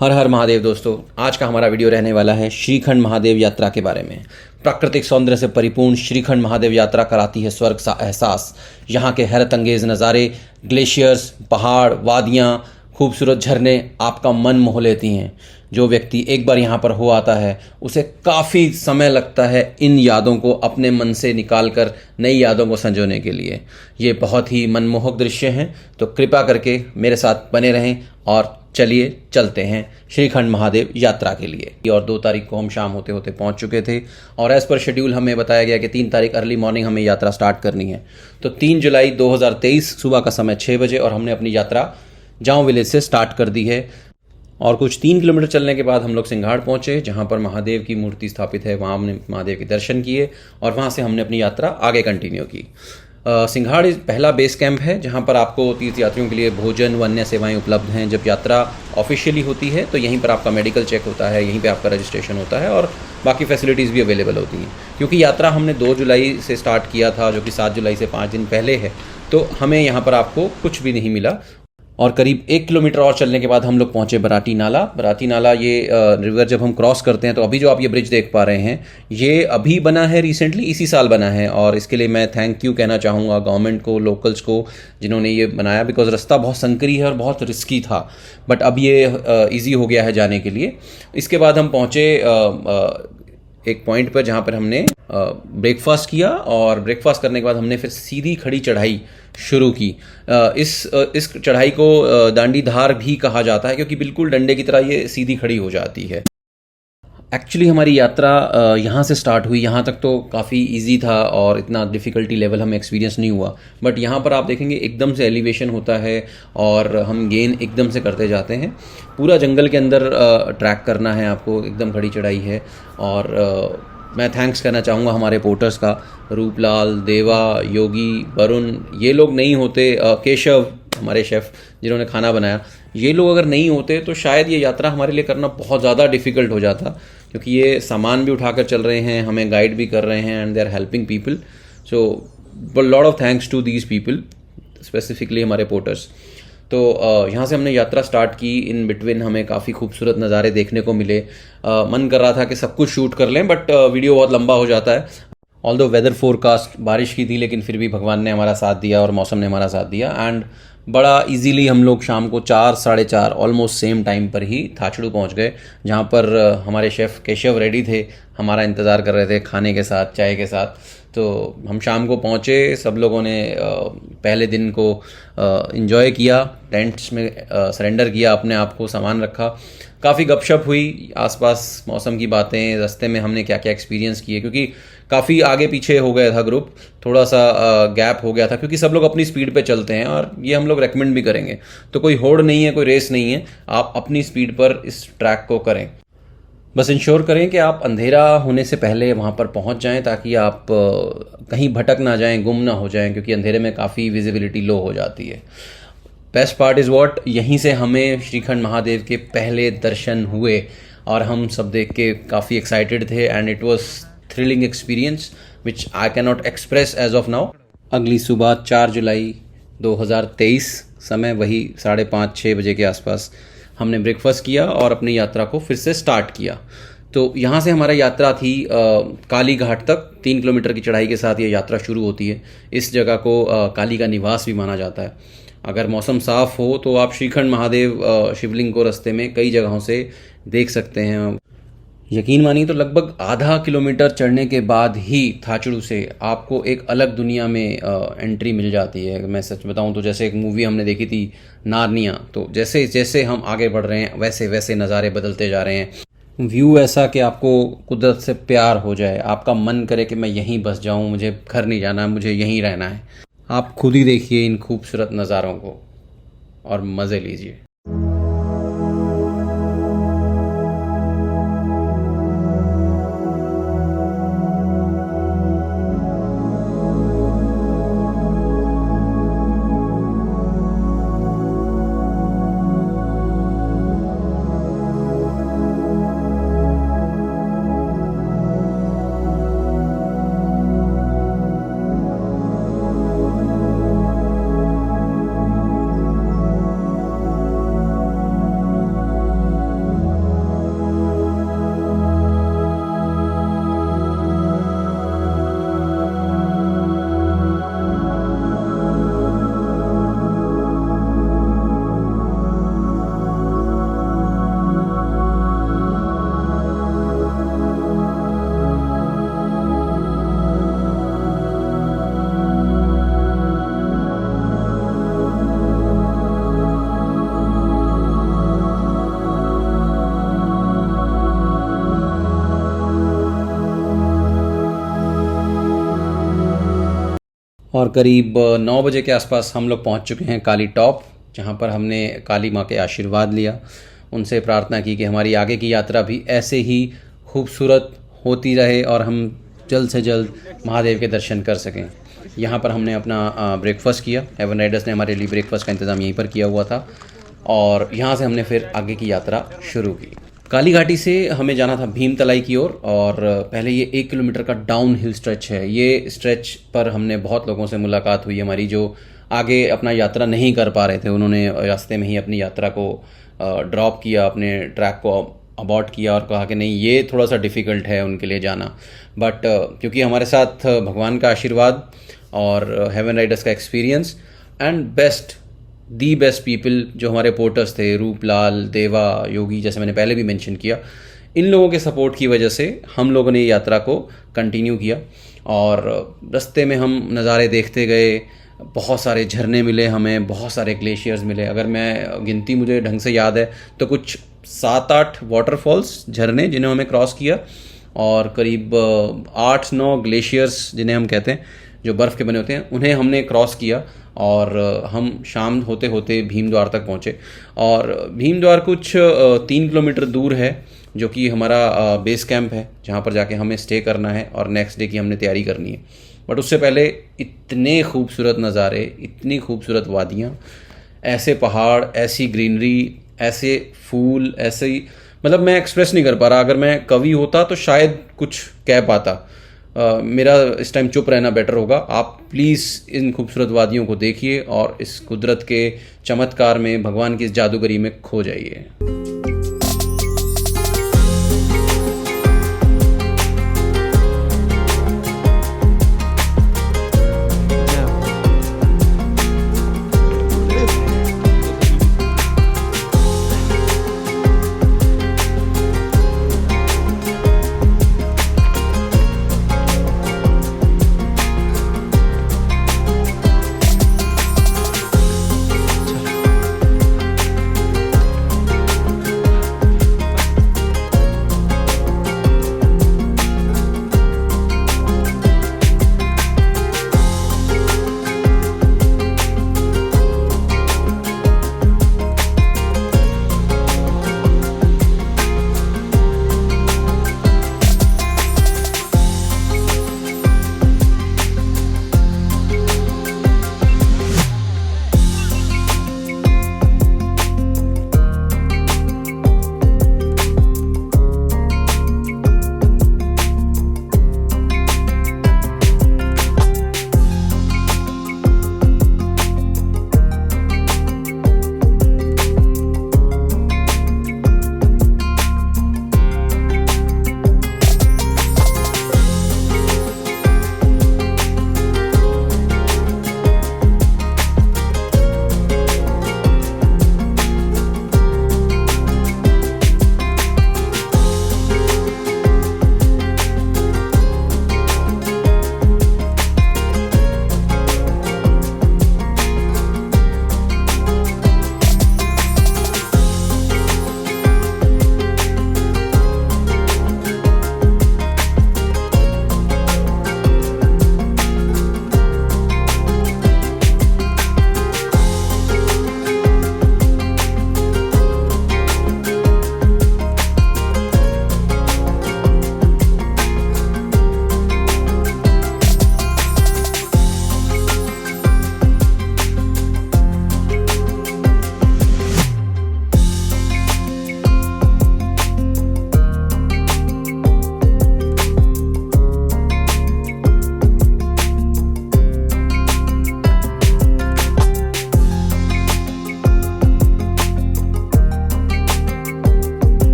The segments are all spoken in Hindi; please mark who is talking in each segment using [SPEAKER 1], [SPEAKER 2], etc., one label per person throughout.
[SPEAKER 1] हर हर महादेव दोस्तों, आज का हमारा वीडियो रहने वाला है श्रीखंड महादेव यात्रा के बारे में। प्राकृतिक सौंदर्य से परिपूर्ण श्रीखंड महादेव यात्रा कराती है स्वर्ग सा एहसास। यहाँ के हैरत अंगेज नज़ारे, ग्लेशियर्स, पहाड़, वादियाँ, खूबसूरत झरने आपका मन मोह लेती हैं। जो व्यक्ति एक बार यहाँ पर हो आता है उसे काफ़ी समय लगता है इन यादों को अपने मन से निकाल कर नई यादों को संजोने के लिए। ये बहुत ही मनमोहक दृश्य हैं, तो कृपा करके मेरे साथ बने रहें और चलिए चलते हैं श्रीखंड महादेव यात्रा के लिए। और 2 तारीख को हम शाम होते होते पहुंच चुके थे और एज़ पर शेड्यूल हमें बताया गया कि 3 तारीख अर्ली मॉर्निंग हमें यात्रा स्टार्ट करनी है। तो 3 जुलाई 2023 सुबह का समय 6 बजे और हमने अपनी यात्रा जाऊं विलेज से स्टार्ट कर दी है। और कुछ 3 किलोमीटर चलने के बाद हम लोग सिंघाड़ पहुंचे, जहां पर महादेव की मूर्ति स्थापित है। वहां हमने महादेव के दर्शन किए और वहां से हमने अपनी यात्रा आगे कंटिन्यू की। सिंघाड़ पहला बेस कैंप है जहां पर आपको तीर्थयात्रियों के लिए भोजन व अन्य सेवाएं उपलब्ध हैं। जब यात्रा ऑफिशियली होती है तो यहीं पर आपका मेडिकल चेक होता है, यहीं पे आपका रजिस्ट्रेशन होता है और बाकी फैसिलिटीज़ भी अवेलेबल होती हैं। क्योंकि यात्रा हमने 2 जुलाई से स्टार्ट किया था, जो कि 7 जुलाई से 5 दिन पहले है, तो हमें यहाँ पर आपको कुछ भी नहीं मिला। और करीब 1 किलोमीटर और चलने के बाद हम लोग पहुंचे बराटी नाला। बराटी नाला ये रिवर जब हम क्रॉस करते हैं तो अभी जो आप ये ब्रिज देख पा रहे हैं ये अभी बना है, रिसेंटली इसी साल बना है। और इसके लिए मैं थैंक यू कहना चाहूँगा गवर्नमेंट को, लोकल्स को, जिन्होंने ये बनाया। बिकॉज रास्ता बहुत संकरी है और बहुत रिस्की था, बट अब ये ईजी हो गया है जाने के लिए। इसके बाद हम पहुँचे एक पॉइंट पर जहाँ पर हमने ब्रेकफास्ट किया और ब्रेकफास्ट करने के बाद हमने फिर सीधी खड़ी चढ़ाई शुरू की। इस चढ़ाई को दांडी धार भी कहा जाता है क्योंकि बिल्कुल डंडे की तरह ये सीधी खड़ी हो जाती है। एक्चुअली हमारी यात्रा यहाँ से स्टार्ट हुई। यहाँ तक तो काफ़ी इजी था और इतना डिफ़िकल्टी लेवल हमें एक्सपीरियंस नहीं हुआ, बट यहाँ पर आप देखेंगे एकदम से एलिवेशन होता है और हम गेन एकदम से करते जाते हैं। पूरा जंगल के अंदर ट्रैक करना है आपको, एकदम खड़ी चढ़ाई है। और मैं थैंक्स करना चाहूँगा हमारे पोर्टर्स का, रूपलाल, देवा, योगी, वरुण। ये लोग नहीं होते, केशव हमारे शेफ़ जिन्होंने खाना बनाया, ये लोग अगर नहीं होते तो शायद ये यात्रा हमारे लिए करना बहुत ज़्यादा डिफ़िकल्ट हो जाता। क्योंकि ये सामान भी उठाकर चल रहे हैं, हमें गाइड भी कर रहे हैं and they are helping people. So lot of thanks to these people, specifically हमारे पोर्टर्स। तो यहाँ से हमने यात्रा स्टार्ट की। इन बिटवीन हमें काफ़ी खूबसूरत नज़ारे देखने को मिले। मन कर रहा था कि सब कुछ शूट कर लें, बट वीडियो बहुत लंबा हो जाता है। ऑल्दो वेदर फोरकास्ट बारिश की थी, लेकिन फिर भी भगवान ने हमारा साथ दिया और मौसम ने हमारा साथ दिया। एंड बड़ा इजीली हम लोग शाम को 4 साढ़े 4 ऑलमोस्ट सेम टाइम पर ही थाचड़ू पहुंच गए, जहां पर हमारे शेफ़ केशव रेडी थे, हमारा इंतज़ार कर रहे थे खाने के साथ, चाय के साथ। तो हम शाम को पहुंचे। सब लोगों ने पहले दिन को एंजॉय किया, टेंट्स में सरेंडर किया अपने आप को, सामान रखा। काफ़ी गपशप हुई, आसपास मौसम की बातें, रास्ते में हमने क्या क्या एक्सपीरियंस किए, क्योंकि काफ़ी आगे पीछे हो गया था ग्रुप, थोड़ा सा गैप हो गया था क्योंकि सब लोग अपनी स्पीड पे चलते हैं और ये हम लोग रेकमेंड भी करेंगे। तो कोई होड़ नहीं है, कोई रेस नहीं है, आप अपनी स्पीड पर इस ट्रैक को करें। बस इंश्योर करें कि आप अंधेरा होने से पहले वहाँ पर पहुँच जाएं, ताकि आप कहीं भटक ना जाएं, गुम ना हो जाएं, क्योंकि अंधेरे में काफ़ी विजिबिलिटी लो हो जाती है। बेस्ट पार्ट इज़ व्हाट, यहीं से हमें श्रीखंड महादेव के पहले दर्शन हुए और हम सब देख के काफ़ी एक्साइटेड थे and it was thrilling experience which I can not express as of now. अगली सुबह 4 जुलाई 2023 समय वही 5:30-6 बजे के आसपास हमने ब्रेकफास्ट किया और अपनी यात्रा को फिर से स्टार्ट किया। तो यहाँ से हमारा यात्रा थी काली घाट तक। 3 किलोमीटर की चढ़ाई के साथ ये यात्रा शुरू होती है। इस जगह को काली का निवास भी माना जाता है। अगर मौसम साफ़ हो तो आप श्रीखंड महादेव शिवलिंग को रास्ते में कई जगहों से देख सकते हैं। यकीन मानिए तो लगभग आधा किलोमीटर चढ़ने के बाद ही थाचड़ू से आपको एक अलग दुनिया में एंट्री मिल जाती है। मैं सच बताऊं तो जैसे एक मूवी हमने देखी थी नार्निया, तो जैसे जैसे हम आगे बढ़ रहे हैं वैसे वैसे नज़ारे बदलते जा रहे हैं। व्यू ऐसा कि आपको कुदरत से प्यार हो जाए, आपका मन करे कि मैं यहीं बस जाऊं, मुझे घर नहीं जाना, मुझे यहीं रहना है। आप खुद ही देखिए इन खूबसूरत नज़ारों को और मज़े लीजिए। और करीब 9 बजे के आसपास हम लोग पहुंच चुके हैं काली टॉप, जहां पर हमने काली माँ के आशीर्वाद लिया, उनसे प्रार्थना की कि हमारी आगे की यात्रा भी ऐसे ही खूबसूरत होती रहे और हम जल्द से जल्द महादेव के दर्शन कर सकें। यहाँ पर हमने अपना ब्रेकफास्ट किया। हेवन राइडर्स ने हमारे लिए ब्रेकफास्ट का इंतज़ाम यहीं पर किया हुआ था और यहाँ से हमने फिर आगे की यात्रा शुरू की। काली घाटी से हमें जाना था भीमतलाई की ओर और पहले ये 1 किलोमीटर का डाउन हिल स्ट्रेच है। ये स्ट्रेच पर हमने बहुत लोगों से मुलाकात हुई हमारी, जो आगे अपना यात्रा नहीं कर पा रहे थे। उन्होंने रास्ते में ही अपनी यात्रा को ड्रॉप किया, अपने ट्रैक को अबॉर्ट किया और कहा कि नहीं, ये थोड़ा सा डिफ़िकल्ट है उनके लिए जाना। बट क्योंकि हमारे साथ भगवान का आशीर्वाद और हेवन राइडर्स का experience and the best people जो हमारे पोर्टर्स थे, रूपलाल, देवा, योगी, जैसे मैंने पहले भी मेंशन किया, इन लोगों के सपोर्ट की वजह से हम लोगों ने यात्रा को कंटिन्यू किया और रास्ते में हम नज़ारे देखते गए। बहुत सारे झरने मिले हमें, बहुत सारे ग्लेशियर्स मिले। अगर मैं गिनती मुझे ढंग से याद है तो कुछ 7-8 वाटरफॉल्स, झरने जिन्हें हमें क्रॉस किया और करीब 8-9 ग्लेशियर्स जिन्हें हम कहते हैं, जो बर्फ़ के बने होते हैं, उन्हें हमने क्रॉस किया और हम शाम होते होते भीमद्वार तक पहुँचे। और भीमद्वार कुछ 3 किलोमीटर दूर है, जो कि हमारा बेस कैंप है, जहाँ पर जाके हमें स्टे करना है और नेक्स्ट डे की हमने तैयारी करनी है। बट उससे पहले इतने खूबसूरत नज़ारे, इतनी खूबसूरत वादियाँ, ऐसे पहाड़, ऐसी ग्रीनरी, ऐसे फूल, ऐसे ही, मतलब मैं एक्सप्रेस नहीं कर पा रहा। अगर मैं कवि होता तो शायद कुछ कह पाता। मेरा इस टाइम चुप रहना बेटर होगा। आप प्लीज़ इन खूबसूरत वादियों को देखिए और इस कुदरत के चमत्कार में, भगवान की इस जादूगरी में खो जाइए।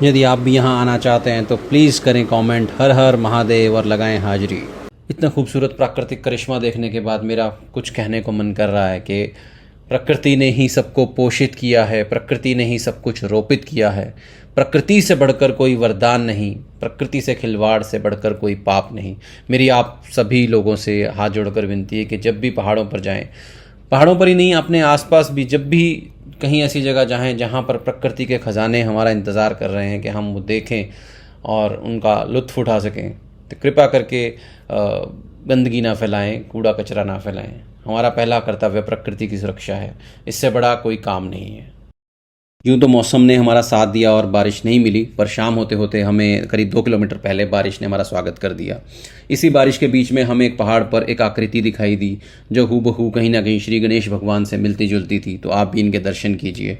[SPEAKER 1] यदि आप भी यहाँ आना चाहते हैं तो प्लीज़ करें कमेंट हर हर महादेव और लगाएं हाजिरी। इतना खूबसूरत प्राकृतिक करिश्मा देखने के बाद मेरा कुछ कहने को मन कर रहा है कि प्रकृति ने ही सबको पोषित किया है, प्रकृति ने ही सब कुछ रोपित किया है। प्रकृति से बढ़कर कोई वरदान नहीं, प्रकृति से खिलवाड़ से बढ़कर कोई पाप नहीं। मेरी आप सभी लोगों से हाथ जोड़कर विनती है कि जब भी पहाड़ों पर जाएं, पहाड़ों पर ही नहीं अपने आसपास भी जब भी कहीं ऐसी जगह जाएं जहाँ पर प्रकृति के ख़जाने हमारा इंतज़ार कर रहे हैं कि हम वो देखें और उनका लुत्फ़ उठा सकें, तो कृपा करके गंदगी ना फैलाएं, कूड़ा कचरा ना फैलाएं। हमारा पहला कर्तव्य प्रकृति की सुरक्षा है, इससे बड़ा कोई काम नहीं है। यूँ तो मौसम ने हमारा साथ दिया और बारिश नहीं मिली, पर शाम होते होते हमें करीब 2 किलोमीटर पहले बारिश ने हमारा स्वागत कर दिया। इसी बारिश के बीच में हमें एक पहाड़ पर एक आकृति दिखाई दी जो हूबहू कहीं ना कहीं श्री गणेश भगवान से मिलती जुलती थी, तो आप भी इनके दर्शन कीजिए।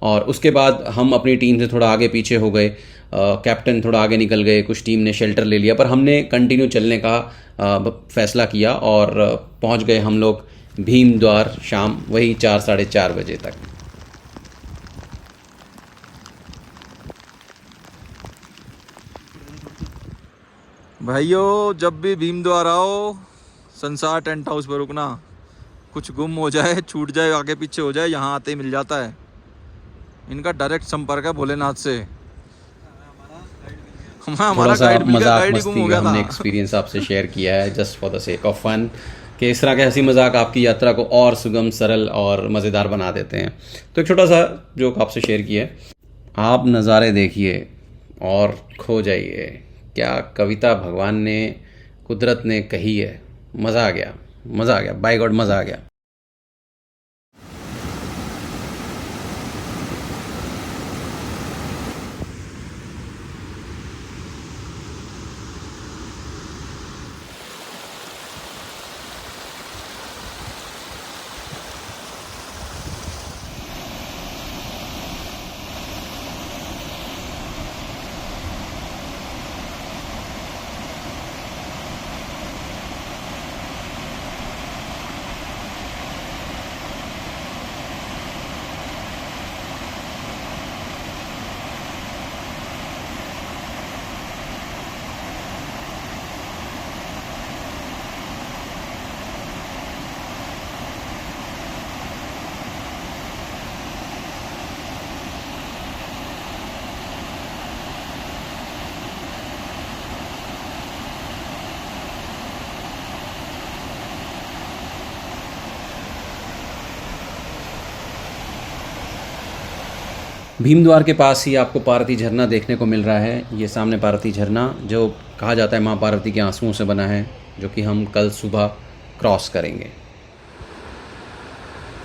[SPEAKER 1] और उसके बाद हम अपनी टीम से थोड़ा आगे पीछे हो गए, कैप्टन थोड़ा आगे निकल गए, कुछ टीम ने शेल्टर ले लिया, पर हमने कंटिन्यू चलने का फैसला किया और पहुंच गए हम लोग भीम द्वार शाम वही 4 साढ़े 4 बजे तक।
[SPEAKER 2] भाइयों, जब भी भीम द्वार आओ संसार टेंट हाउस पर रुकना। कुछ गुम हो जाए, छूट जाए, आगे पीछे हो जाए, यहाँ आते ही मिल जाता है। इनका डायरेक्ट संपर्क है भोलेनाथ से।
[SPEAKER 1] थोड़ा सा मजाक मस्ती का हमने एक्सपीरियंस आपसे शेयर किया है just for the sake of fun, कि इस तरह के हंसी मजाक आपकी यात्रा को और सुगम, सरल और मज़ेदार बना देते हैं। तो एक छोटा सा जोक आपसे शेयर किया है। आप नज़ारे देखिए और खो जाइए, क्या कविता भगवान ने, कुदरत ने कही है। मज़ा आ गया, मज़ा आ गया, बाय गॉड मज़ा आ गया। भीमद्वार के पास ही आपको पार्वती झरना देखने को मिल रहा है। ये सामने पार्वती झरना, जो कहा जाता है माँ पार्वती के आंसुओं से बना है, जो कि हम कल सुबह क्रॉस करेंगे।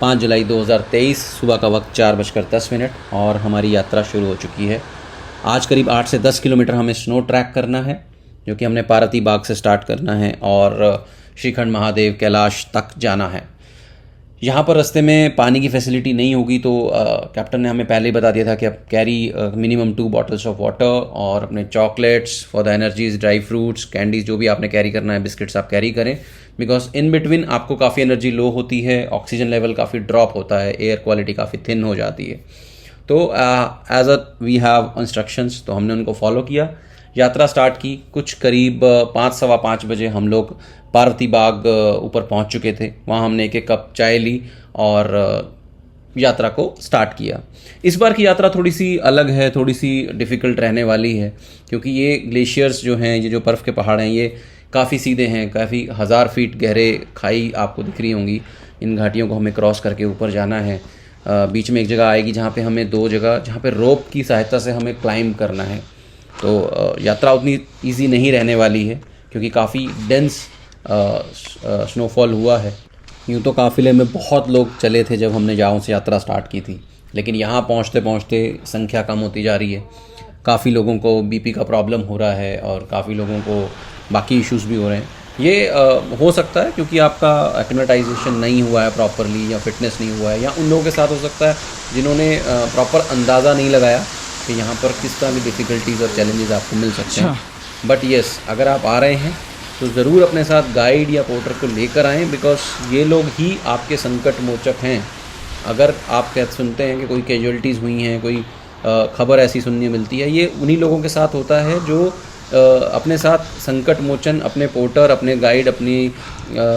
[SPEAKER 1] 5 जुलाई 2023 सुबह का वक्त 4:10 और हमारी यात्रा शुरू हो चुकी है। आज करीब 8 से 10 किलोमीटर हमें स्नो ट्रैक करना है, जो कि हमने पार्वती बाग से स्टार्ट करना है और श्रीखंड महादेव कैलाश तक जाना है। यहाँ पर रास्ते में पानी की फैसिलिटी नहीं होगी, तो कैप्टन ने हमें पहले ही बता दिया था कि आप carry minimum 2 bottles of water और अपने chocolates for the energies, dry fruits, candies, जो भी आपने कैरी करना है, बिस्किट्स आप कैरी करें, बिकॉज इन बिटवीन आपको काफ़ी एनर्जी लो होती है, ऑक्सीजन लेवल काफ़ी ड्रॉप होता है, एयर क्वालिटी काफ़ी थिन हो जाती है। तो as a we have instructions, तो हमने उनको फॉलो किया, यात्रा स्टार्ट की। कुछ करीब 5 सवा 5 बजे हम लोग पार्वती बाग ऊपर पहुंच चुके थे। वहां हमने एक कप चाय ली और यात्रा को स्टार्ट किया। इस बार की यात्रा थोड़ी सी अलग है, थोड़ी सी डिफ़िकल्ट रहने वाली है, क्योंकि ये ग्लेशियर्स जो हैं, ये जो बर्फ़ के पहाड़ हैं, ये काफ़ी सीधे हैं, काफ़ी 1000 फीट गहरे खाई आपको दिख रही होंगी। इन घाटियों को हमें क्रॉस करके ऊपर जाना है। बीच में एक जगह आएगी जहाँ पे हमें 2 जगह, जहाँ पे रोप की सहायता से हमें क्लाइंब करना है। तो यात्रा उतनी ईजी नहीं रहने वाली है, क्योंकि काफ़ी डेंस स्नोफॉल हुआ है। यूँ तो काफ़िले में बहुत लोग चले थे जब हमने जाओं से यात्रा स्टार्ट की थी, लेकिन यहाँ पहुँचते पहुँचते संख्या कम होती जा रही है। काफ़ी लोगों को बीपी का प्रॉब्लम हो रहा है और काफ़ी लोगों को बाकी इश्यूज़ भी हो रहे हैं। ये हो सकता है क्योंकि आपका एक्लिमेटाइजेशन नहीं हुआ है प्रॉपरली, या फिटनेस नहीं हुआ है, या उन लोगों के साथ हो सकता है जिन्होंने प्रॉपर अंदाज़ा नहीं लगाया कि यहाँ पर किस तरह की डिफ़िकल्टीज़ और चैलेंजेस आपको मिल सकते हैं। बट येस, अगर आप आ रहे हैं तो ज़रूर अपने साथ गाइड या पोर्टर को लेकर आएँ, बिकॉज ये लोग ही आपके संकट मोचक हैं। अगर आप सुनते हैं कि कोई कैजुअलिटीज़ हुई हैं, कोई खबर ऐसी सुनने मिलती है। ये उन्हीं लोगों के साथ होता है जो अपने साथ संकट मोचन, अपने पोर्टर, अपने गाइड, अपनी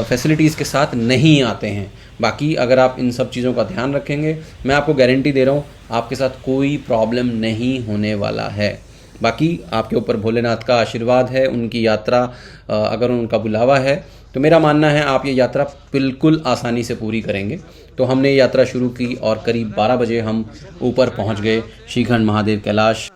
[SPEAKER 1] फैसिलिटीज़ के साथ नहीं आते हैं। बाकी अगर आप इन सब चीज़ों का ध्यान रखेंगे, मैं आपको गारंटी दे रहा हूँ आपके साथ कोई प्रॉब्लम नहीं होने वाला है। बाकी आपके ऊपर भोलेनाथ का आशीर्वाद है, उनकी यात्रा अगर उनका बुलावा है तो मेरा मानना है आप ये यात्रा बिल्कुल आसानी से पूरी करेंगे। तो हमने ये यात्रा शुरू की और करीब 12 बजे हम ऊपर पहुंच गए श्रीखंड महादेव कैलाश।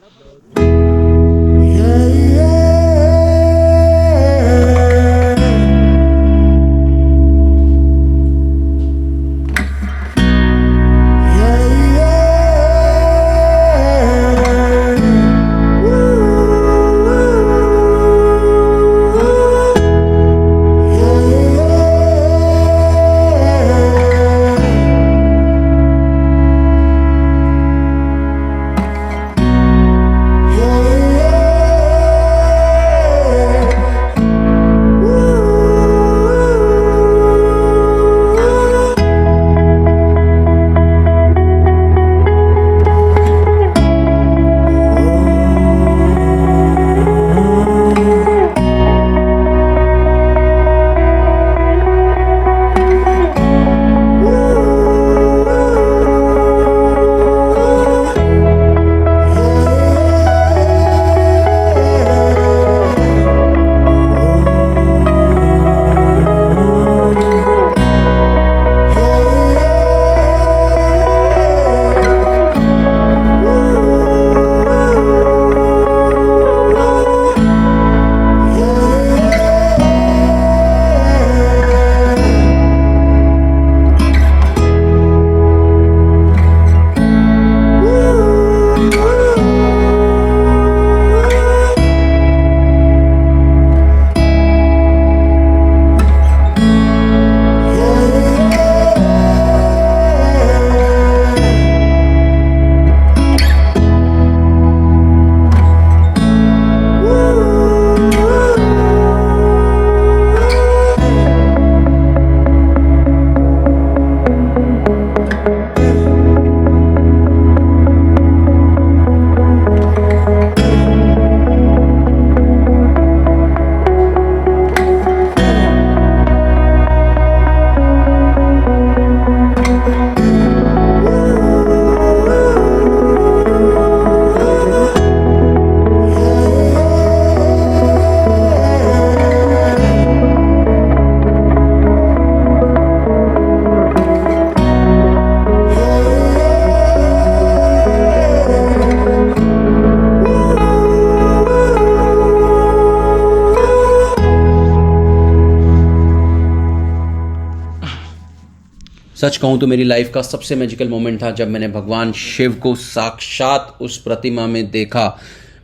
[SPEAKER 1] सच कहूँ तो मेरी लाइफ का सबसे मैजिकल मोमेंट था जब मैंने भगवान शिव को साक्षात उस प्रतिमा में देखा।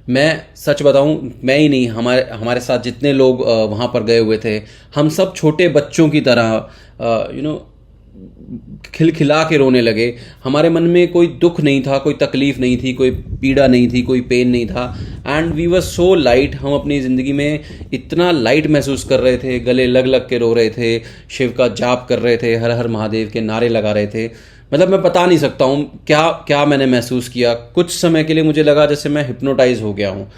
[SPEAKER 1] मैं सच बताऊँ, मैं ही नहीं, हमारे साथ जितने लोग वहाँ पर गए हुए थे, हम सब छोटे बच्चों की तरह खिलखिला के रोने लगे। हमारे मन में कोई दुख नहीं था, कोई तकलीफ़ नहीं थी, कोई पीड़ा नहीं थी, कोई पेन नहीं था। And we were so light. हम अपनी ज़िंदगी में इतना लाइट महसूस कर रहे थे, गले लग लग के रो रहे थे, शिव का जाप कर रहे थे, हर हर महादेव के नारे लगा रहे थे। मतलब मैं बता नहीं सकता हूँ क्या क्या मैंने महसूस किया। कुछ समय के लिए मुझे लगा जैसे मैं हिप्नोटाइज हो गया हूँ।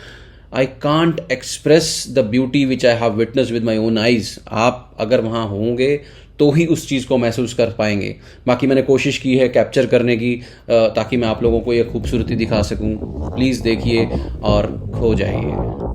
[SPEAKER 1] I can't express the beauty which I have witness with my own eyes. आप अगर वहाँ होंगे तो ही उस चीज़ को महसूस कर पाएंगे। बाकी मैंने कोशिश की है कैप्चर करने की, ताकि मैं आप लोगों को ये खूबसूरती दिखा सकूं। प्लीज़ देखिए और खो जाइए।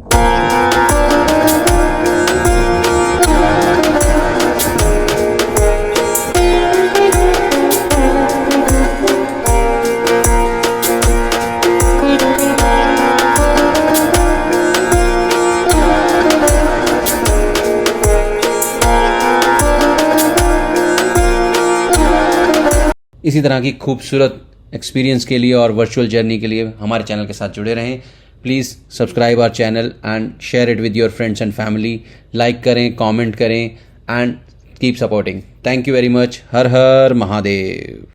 [SPEAKER 1] इसी तरह की खूबसूरत एक्सपीरियंस के लिए और वर्चुअल जर्नी के लिए हमारे चैनल के साथ जुड़े रहें। Please subscribe our channel and share it with your friends and family. Like करें, कमेंट करें and keep supporting. Thank you very much. Har Har Mahadev.